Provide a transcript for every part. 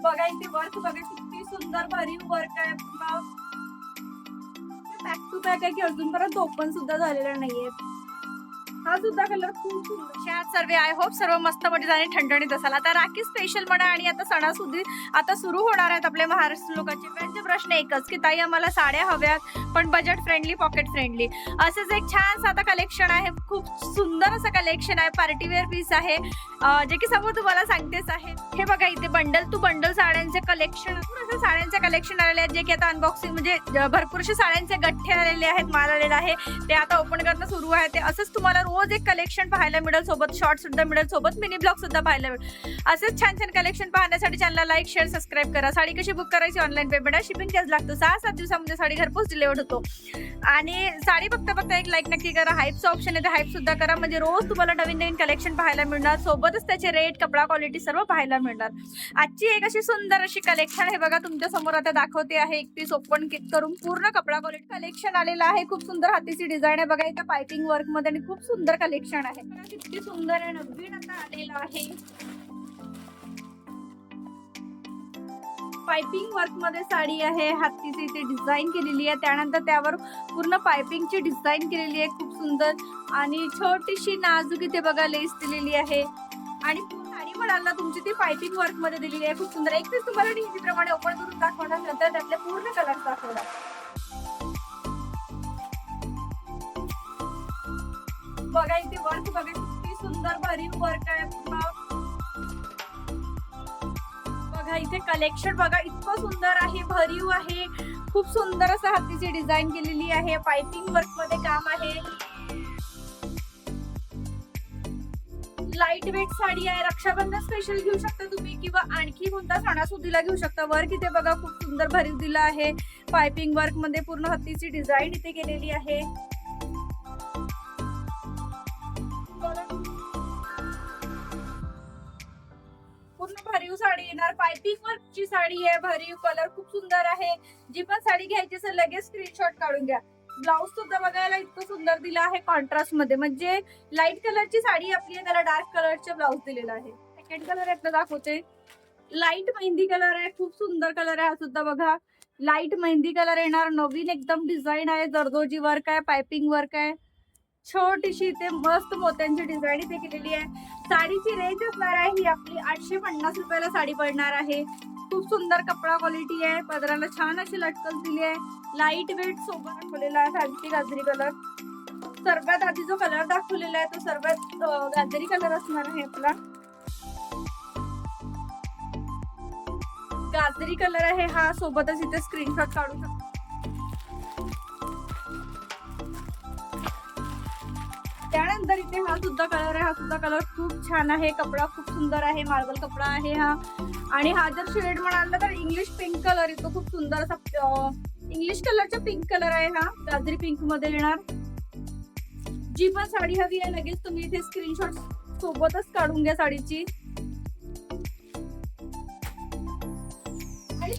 बघा इथे वर्क बघा किती सुंदर भरीव वर्क आहे. बॅक टू बॅक आहे की अजूनपर्यंत ओपन सुद्धा झालेला नाहीये. हा सुद्धा कलर खूप सुंदर. सर्व आय होप सर्व मस्त मजेत आणि ठणठणीत असाल. आता राखी स्पेशल म्हणा आणि आता सणासुदी आता सुरू होणार आहेत आपल्या महाराष्ट्र लोकांचे. त्यांचे प्रश्न एकच की ताई आम्हाला साड्या हव्यात पण बजेट फ्रेंडली, पॉकेट फ्रेंडली. असंच एक छान साधं कलेक्शन आहे. खूप सुंदर असं कलेक्शन आहे. पार्टीवेअर पीस आहे जे की समोर तुम्हाला सांगतेच आहे. हे बघा इथे बंडल टू बंडल साड्यांचे कलेक्शन, असं साड्यांचे कलेक्शन आलेले आहेत जे की आता अनबॉक्सिंग म्हणजे भरपूरशे साड्यांचे गठ्ठे आलेले आहेत, माल आलेला आहे. ते आता ओपन करणं सुरू आहे. ते असंच तुम्हाला रोज एक कलेक्शन पाहायला मिळेल, सोबत शॉर्ट सुद्धा मिळेल, सोबत मिनी ब्लॉग सुद्धा पाहायला मिळेल. असेच छान छान कलेक्शन पाहण्यासाठी चॅनलला लाईक, शेअर, सबस्क्राईब करा. साडी कशी बुक करायची? ऑनलाईन पेमेंट आहे, शिपिंग चार्ज लागतो. 6-7 दिवसामध्ये साडी घरपोच डिलिव्हर्ड होतो. आणि साडी बघता एक लाईक नक्की करा. हाईपचं ऑप्शन आहे, हाईप सुद्धा करा, म्हणजे रोज तुम्हाला नवीन नवीन कलेक्शन पाहायला मिळणार, सोबतच त्याचे रेट, कपडा क्वालिटी सर्व पाहायला मिळणार. आजची एक अशी सुंदर अशी कलेक्शन आहे बघा, तुमच्या समोर आता दाखवते आहे. एक पीस ओपन करून पूर्ण कपडा क्वालिटी कलेक्शन आलेला आहे. खूप सुंदर हातीची डिझाईन आहे बघा इथं पाइपिंग वर्क मध्ये आणि खूप सुंदर कलेक्शन आहे. किती सुंदर आहे, नवीन आता आलेला आहे. पाइपिंग वर्क मध्ये साडी आहे, हातीची इथे डिझाईन केलेली आहे, त्यानंतर त्यावर पूर्ण पाइपिंगची डिझाईन केलेली आहे खूप सुंदर. आणि छोटीशी नाजूक इथे बघा लेस दिलेली आहे. आणि साडी म्हणाल ना तुमची ती पाइपिंग वर्क मध्ये दिलेली आहे, खूप सुंदर. एक पीस तुम्हाला नेहमीप्रमाणे ओपन करून दाखवणार, नंतर त्यातले पूर्ण कलर दाखवणार. बघा इथे वर्क बघा किती सुंदर भरीव वर्क आहे. बघा इथे कलेक्शन बघा इतकं सुंदर आहे, भरीव आहे, खूप सुंदर असं हातीची डिझाईन केलेली आहे. पाइपिंग वर्क मध्ये काम आहे. लाईट वेट साडी आहे, रक्षाबंधन स्पेशल घेऊ शकता तुम्ही किंवा आणखी कोणता सणासुदीला घेऊ शकता. वर्क इथे बघा खूप सुंदर भरीव दिला आहे. पाइपिंग वर्क मध्ये पूर्ण हातीची डिझाईन इथे केलेली आहे. पूर्ण भरीव साडी येणार, पाइपिंग वर्कची साडी आहे, भरीव कलर खूप सुंदर आहे. जी पण साडी घ्यायची असेल लगेच स्क्रीनशॉट काढून घ्या. ब्लाउज सुद्धा बघायला इतकं सुंदर दिला आहे कॉन्ट्रास्ट मध्ये, म्हणजे लाईट कलरची साडी आपली आहे, त्याला डार्क कलरचे ब्लाउज दिलेला आहे. सेकंड कलर आहे दाखवते, लाईट मेहंदी कलर आहे, खूप सुंदर कलर आहे हा सुद्धा बघा. लाईट मेहंदी कलर येणार, नवीन एकदम डिझाईन आहे, जरदोजी वर्क आहे, पाइपिंग वर्क आहे, छोटीशी इथे मस्त मोत्यांची डिझाईन इथे केलेली आहे. साडीची रेंज असणार आहे ही आपली 850 रुपयाला साडी पडणार आहे. खूप सुंदर कपडा क्वालिटी आहे, पदराला छान अशी लटकन दिली आहे. लाईट वेट सोबत दाखवलेला आहे, फॅन्सी गाजरी कलर. सर्वात आधी जो कलर दाखवलेला आहे तो सर्वात गाजरी कलर असणार आहे आपला. गाजरी कलर आहे हा, सोबतच इथे स्क्रीनशॉट काढू शकतो. त्यानंतर इथे हा सुद्धा कलर आहे, हा सुद्धा कलर खूप छान आहे, कपडा खूप सुंदर आहे, मार्बल कपडा आहे हा. आणि हा जर शेड म्हणाल तर इंग्लिश पिंक कलर येतो, खूप सुंदर असा इंग्लिश कलरचा पिंक कलर आहे हा, गाजरी पिंक मध्ये येणार. जी पण साडी हवी आहे लगेच तुम्ही इथे स्क्रीनशॉट सोबतच काढून घ्या साडीची. आणि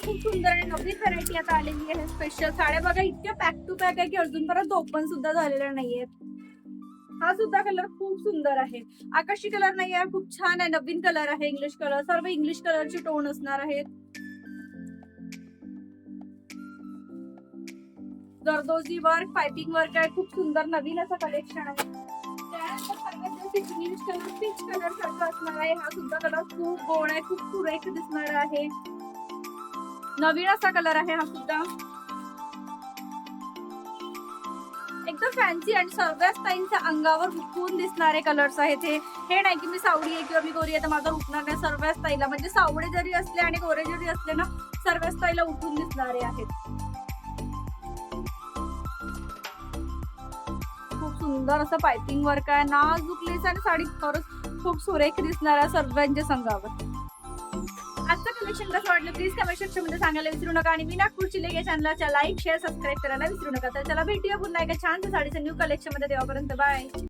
खूप सुंदर आणि नवीन व्हरायटी आता आलेली आहे स्पेशल साड्या बघा, इतक्या पॅक टू पॅक आहे की अजूनपर्यंत ओपन सुद्धा झालेल्या नाहीये. हा सुद्धा कलर खूप सुंदर आहे, आकाशी कलर नाही आहे, खूप छान आहे, नवीन कलर आहे, इंग्लिश कलर, सर्व इंग्लिश कलरचे टोन असणार आहेत. जरदोजी वर्क, पाइपिंग वर्क आहे, खूप सुंदर नवीन असं कलेक्शन आहे. त्यानंतर इंग्लिश कलर, पीच कलर सारखं असणार आहे. हा सुद्धा कलर खूप गोड आहे, खूप सुरेख दिसणार आहे, नवीन असा कलर आहे हा सुद्धा. एकदम फॅन्सी आणि सर्व स्टाईलच्या अंगावर उठून दिसणारे कलर्स आहेत हे नाही की मी सावळी आहे किंवा मी गोरी आहे तर माझं उठणार नाही. सर्व स्टाईलला म्हणजे सावळे जरी असले आणि गोरे जरी असले ना, सर्व स्टाईलला उठून दिसणारे आहेत. खूप सुंदर असं पाइपिंग वर्क आहे, नाजूक लेस आणि साडी खरंच खूप सुरेख दिसणार आहे सर्वांच्या संघावर. आजचं कलेक्शन कसं वाटलं प्लीज कमेंट सेक्शन मध्ये सांगायला विसरू नका. आणि मी नागपूरची लेके चॅनलला लाईक, शेअर, सबस्क्राईब करायला विसरू नका. तर चला भेटूया पुन्हा एका छान साडीचं न्यू कलेक्शन मध्ये. तेव्हापर्यंत बाय.